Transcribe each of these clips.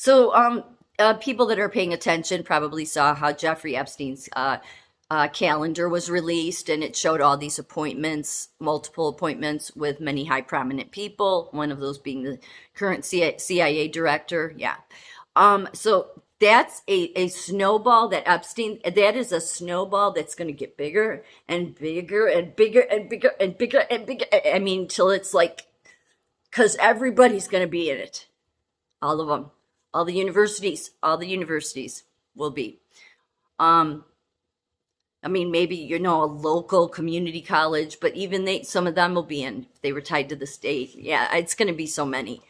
So, people that are paying attention probably saw how Jeffrey Epstein's calendar was released, and it showed all these appointments, multiple appointments with many high prominent people. One of those being the current CIA director. Yeah. So that's a snowball that Epstein. That is a snowball that's going to get bigger and bigger and bigger and bigger and bigger and bigger. I mean, till it's like, because everybody's going to be in it. All of them, all the universities will be. Um, I mean, maybe, a local community college, but even some of them will be in, if they were tied to the state. Yeah, it's going to be so many.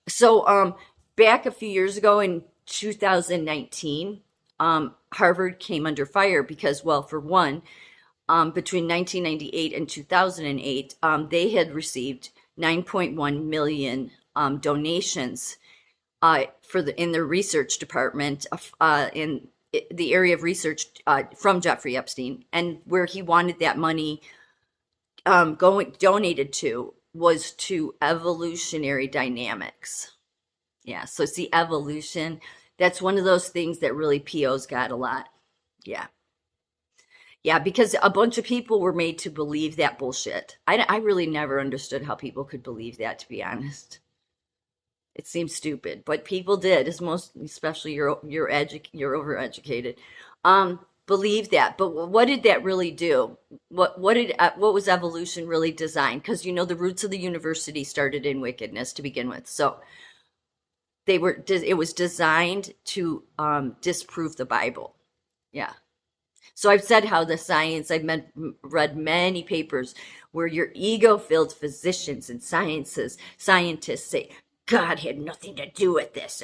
So, back a few years ago in 2019, Harvard came under fire because, well, for one, between 1998 and 2008, they had received 9.1 million donations in their research department in the area of research from Jeffrey Epstein, and where he wanted that money going donated to was to evolutionary dynamics. Yeah, so see, evolution. That's one of those things that really PO's got a lot. Yeah. Yeah, because a bunch of people were made to believe that bullshit. I really never understood how people could believe that, to be honest. It seems stupid, but people did, as most, especially you're overeducated, believe that. But what did that really do? What was evolution really designed? Because the roots of the university started in wickedness to begin with. So it was designed to disprove the Bible. Yeah. So I've said how the science, read many papers where your ego-filled physicians and scientists say, God had nothing to do with this.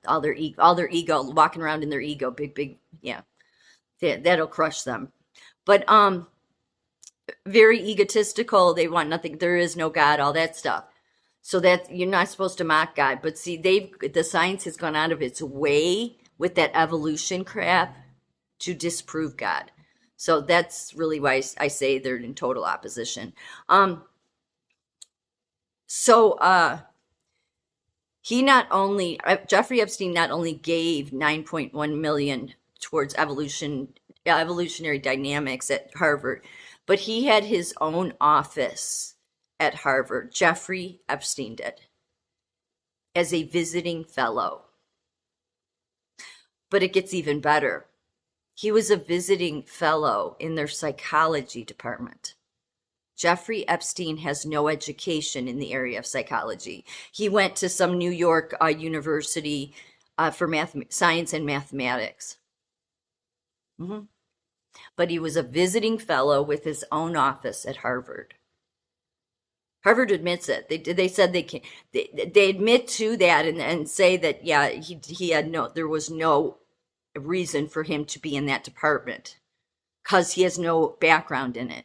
All their ego, walking around in their ego, big, yeah, that'll crush them. But very egotistical. They want nothing. There is no God, all that stuff. So that you're not supposed to mock God. But see, the science has gone out of its way with that evolution crap to disprove God. So that's really why I say they're in total opposition. So Jeffrey Epstein not only gave 9.1 million towards evolutionary dynamics at Harvard, but he had his own office at Harvard. Jeffrey Epstein did, as a visiting fellow. But it gets even better. He was a visiting fellow in their psychology department. Jeffrey Epstein has no education in the area of psychology. He went to some New York university for science and mathematics. Mm-hmm. But he was a visiting fellow with his own office at Harvard. Harvard admits it. They said they can. They admit to that and say that, yeah, there was no reason for him to be in that department because he has no background in it.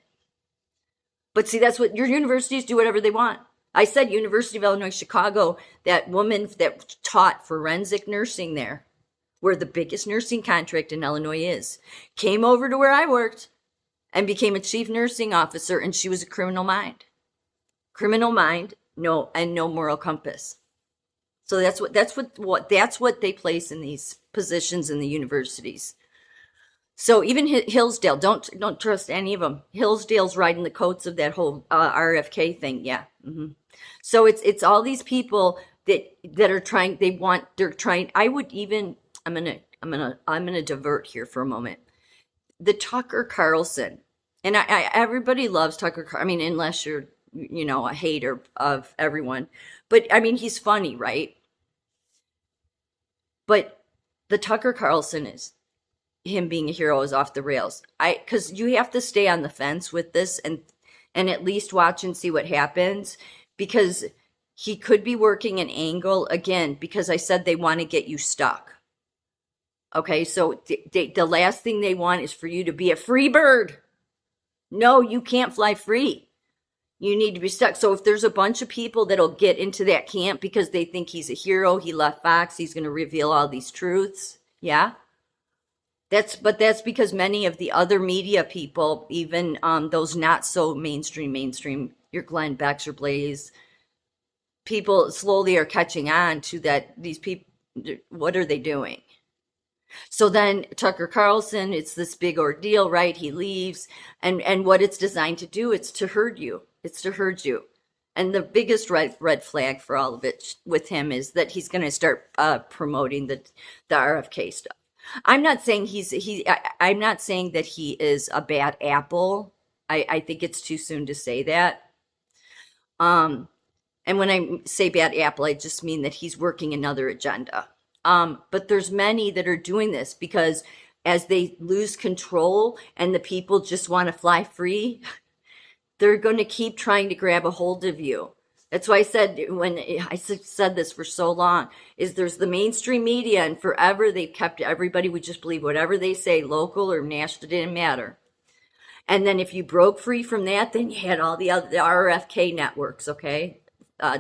But see, that's what your universities do, whatever they want. I said University of Illinois Chicago, that woman that taught forensic nursing there, where the biggest nursing contract in Illinois is, came over to where I worked and became a chief nursing officer, and she was a criminal mind. Criminal mind, no moral compass. So that's what they place in these positions in the universities. So even Hillsdale, don't trust any of them. Hillsdale's riding the coats of that whole RFK thing. Yeah. Mm-hmm. So it's all these people that are trying. They're trying. I would even. I'm gonna divert here for a moment. The Tucker Carlson, and everybody loves Tucker. I mean, unless you're a hater of everyone, but I mean he's funny, right? But the Tucker Carlson is. Him being a hero is off the rails. Because you have to stay on the fence with this and at least watch and see what happens, because he could be working an angle again, because I said they want to get you stuck. Okay, so the last thing they want is for you to be a free bird. No, you can't fly free. You need to be stuck. So if there's a bunch of people that'll get into that camp because they think he's a hero, he left Fox, he's going to reveal all these truths. Yeah. That's because many of the other media people, even those not so mainstream, your Glenn Becks, your Blaze, people slowly are catching on to that. These people, what are they doing? So then Tucker Carlson, it's this big ordeal, right? He leaves, and what it's designed to do, it's to herd you. It's to herd you. And the biggest red flag for all of it with him is that he's going to start promoting the RFK stuff. I'm not saying I'm not saying that he is a bad apple. I think it's too soon to say that. Um, and when I say bad apple, I just mean that he's working another agenda. But there's many that are doing this because as they lose control and the people just want to fly free, they're going to keep trying to grab a hold of you. That's why I said, when I said this for so long, is there's the mainstream media, and forever they've kept everybody would just believe whatever they say, local or national, didn't matter. And then if you broke free from that, then you had all the RFK networks, okay?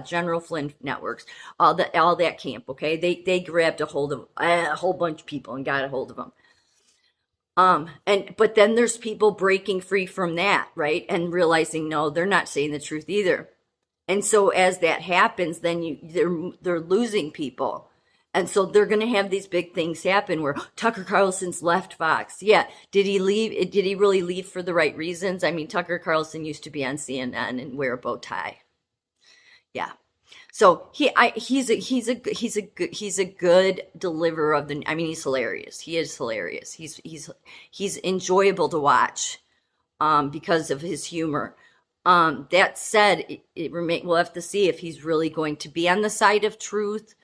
General Flynn networks, all that camp, okay? They grabbed a hold of a whole bunch of people and got a hold of them. But then there's people breaking free from that, right? And realizing, no, they're not saying the truth either. And so as that happens, then they're losing people. And so they're going to have these big things happen where Tucker Carlson's left Fox. Yeah. Did he leave? Did he really leave for the right reasons? I mean, Tucker Carlson used to be on CNN and wear a bow tie. Yeah. So he's a good deliverer of the. I mean, he's hilarious. He is hilarious. He's enjoyable to watch, because of his humor. That said, we'll have to see if he's really going to be on the side of truth.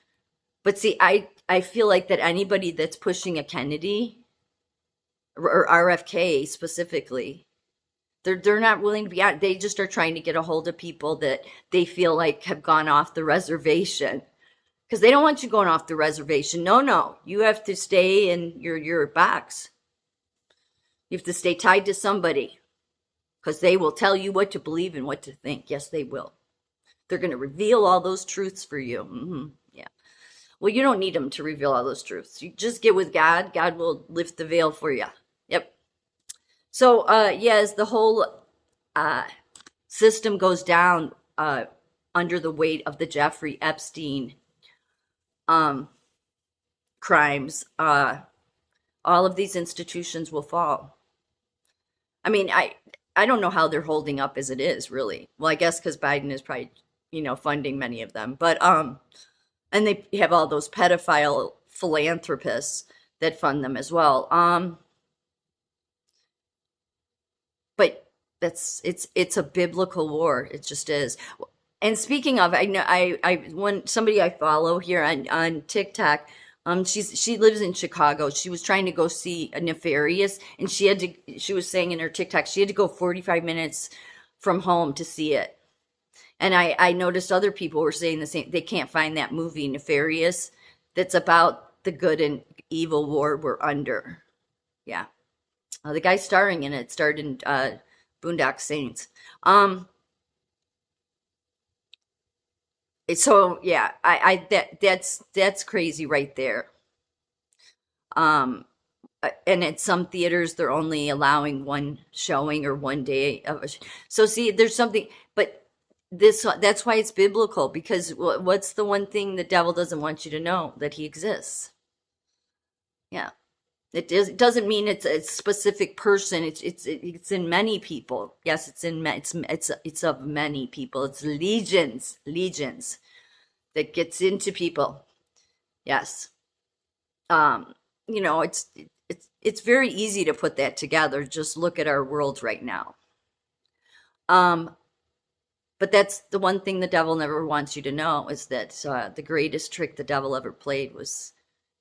But see, I feel like that anybody that's pushing a Kennedy or RFK specifically, they're not willing to be out. They just are trying to get a hold of people that they feel like have gone off the reservation, because they don't want you going off the reservation. No, you have to stay in your box. You have to stay tied to somebody, because they will tell you what to believe and what to think. Yes, they will. They're going to reveal all those truths for you. Yeah. Well, you don't need them to reveal all those truths. You just get with God. God will lift the veil for you. Yep. So, as the whole system goes down under the weight of the Jeffrey Epstein crimes, all of these institutions will fall. I mean, I don't know how they're holding up as it is, really. Well, I guess because Biden is probably, funding many of them. But, and they have all those pedophile philanthropists that fund them as well. But it's a biblical war. It just is. And speaking of, I know somebody I follow here on TikTok. She lives in Chicago. She was trying to go see a Nefarious, and she was saying in her TikTok she had to go 45 minutes from home to see it. And I noticed other people were saying the same. They can't find that movie Nefarious that's about the good and evil war we're under. Yeah. The guy starring in it starred in Boondock Saints. So yeah, that's crazy right there. And at some theaters they're only allowing one showing or one day of so see, there's something, but that's why it's biblical, because what's the one thing the devil doesn't want you to know? That he exists. Yeah. It doesn't mean it's a specific person. It's in many people. Yes, it's of many people. It's legions that gets into people. Yes. Um, it's very easy to put that together. Just look at our world right now. Um, but that's the one thing the devil never wants you to know, is that the greatest trick the devil ever played was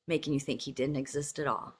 making you think he didn't exist at all.